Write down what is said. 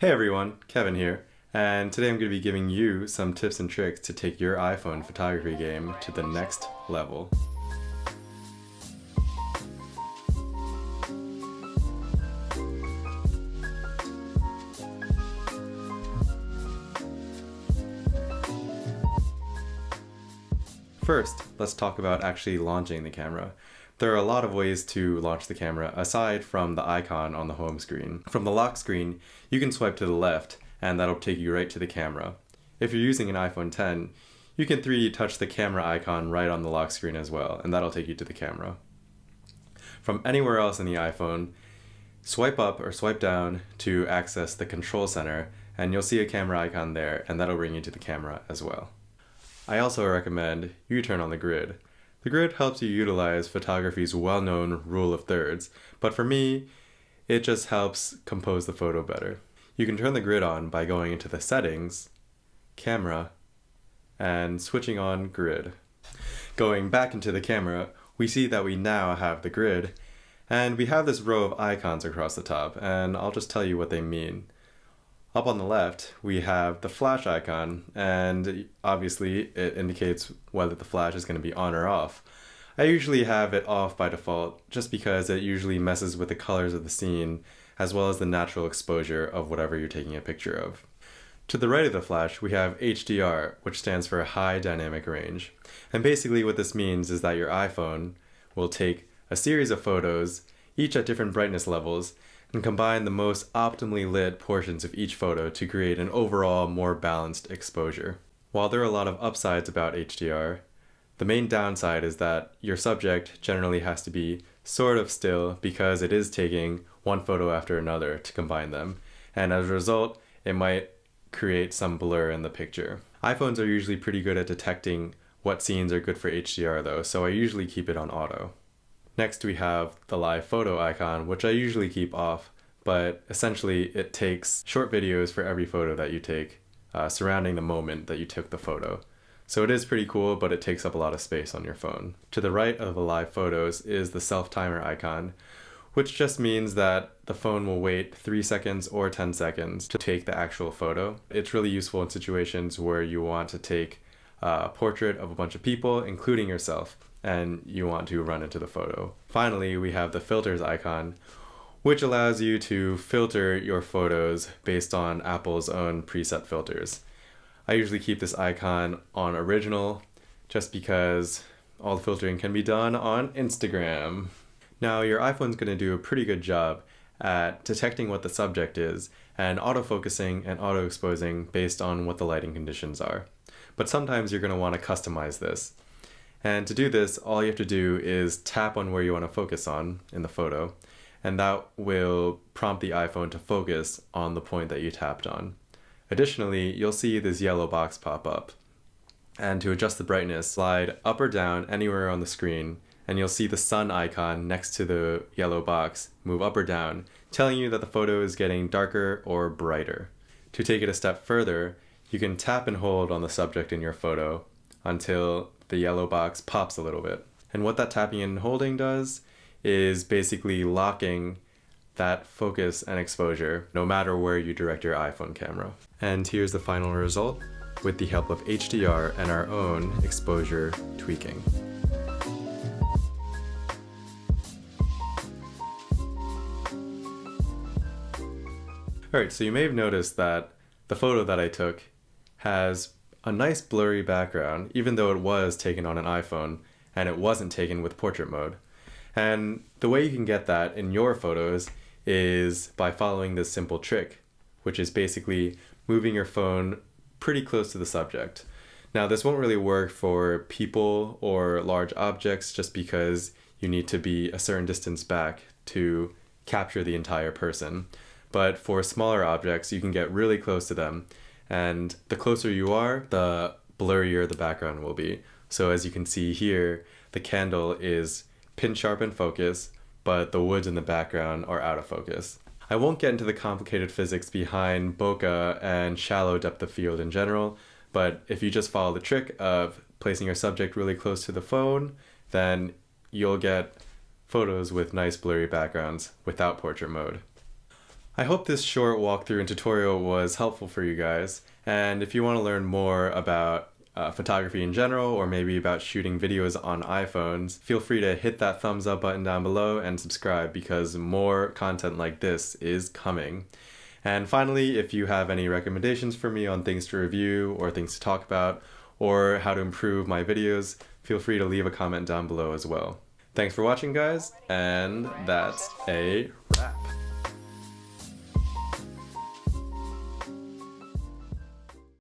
Hey everyone, Kevin here, and today I'm going to be giving you some tips and tricks to take your iPhone photography game to the next level. First, let's talk about actually launching the camera. There are a lot of ways to launch the camera aside from the icon on the home screen. From the lock screen, you can swipe to the left and that'll take you right to the camera. If you're using an iPhone X, you can 3D touch the camera icon right on the lock screen as well, and that'll take you to the camera. From anywhere else in the iPhone, swipe up or swipe down to access the control center, and you'll see a camera icon there, and that'll bring you to the camera as well. I also recommend you turn on the grid. The grid helps you utilize photography's well-known rule of thirds, but for me, it just helps compose the photo better. You can turn the grid on by going into the settings, camera, and switching on grid. Going back into the camera, we see that we now have the grid, and we have this row of icons across the top, and I'll just tell you what they mean. Up on the left, we have the flash icon, and obviously it indicates whether the flash is going to be on or off. I usually have it off by default just because it usually messes with the colors of the scene as well as the natural exposure of whatever you're taking a picture of. To the right of the flash, we have HDR, which stands for High Dynamic Range. And basically what this means is that your iPhone will take a series of photos, each at different brightness levels, and combine the most optimally lit portions of each photo to create an overall more balanced exposure. While there are a lot of upsides about HDR, the main downside is that your subject generally has to be sort of still because it is taking one photo after another to combine them, and as a result, it might create some blur in the picture. iPhones are usually pretty good at detecting what scenes are good for HDR though, so I usually keep it on auto. Next we have the live photo icon, which I usually keep off, but essentially it takes short videos for every photo that you take surrounding the moment that you took the photo. So it is pretty cool, but it takes up a lot of space on your phone. To the right of the live photos is the self-timer icon, which just means that the phone will wait 3 seconds or 10 seconds to take the actual photo. It's really useful in situations where you want to take a portrait of a bunch of people, including yourself, and you want to run into the photo. Finally, we have the filters icon, which allows you to filter your photos based on Apple's own preset filters. I usually keep this icon on original just because all the filtering can be done on Instagram. Now, your iPhone's going to do a pretty good job at detecting what the subject is and autofocusing and auto-exposing based on what the lighting conditions are. But sometimes you're going to want to customize this. And to do this, all you have to do is tap on where you want to focus on in the photo, and that will prompt the iPhone to focus on the point that you tapped on. Additionally, you'll see this yellow box pop up. And to adjust the brightness, slide up or down anywhere on the screen, and you'll see the sun icon next to the yellow box move up or down, telling you that the photo is getting darker or brighter. To take it a step further, you can tap and hold on the subject in your photo until the yellow box pops a little bit. And what that tapping and holding does is basically locking that focus and exposure no matter where you direct your iPhone camera. And here's the final result with the help of HDR and our own exposure tweaking. Alright, so you may have noticed that the photo that I took has a nice blurry background, even though it was taken on an iPhone and it wasn't taken with portrait mode. And the way you can get that in your photos is by following this simple trick, which is basically moving your phone pretty close to the subject. Now, this won't really work for people or large objects just because you need to be a certain distance back to capture the entire person. But for smaller objects, you can get really close to them, and the closer you are, the blurrier the background will be. So as you can see here, the candle is pin sharp in focus, but the woods in the background are out of focus. I won't get into the complicated physics behind bokeh and shallow depth of field in general, but if you just follow the trick of placing your subject really close to the phone, then you'll get photos with nice blurry backgrounds without portrait mode. I hope this short walkthrough and tutorial was helpful for you guys, and if you want to learn more about photography in general, or maybe about shooting videos on iPhones, feel free to hit that thumbs up button down below and subscribe, because more content like this is coming. And finally, if you have any recommendations for me on things to review or things to talk about, or how to improve my videos, feel free to leave a comment down below as well. Thanks for watching, guys, and that's a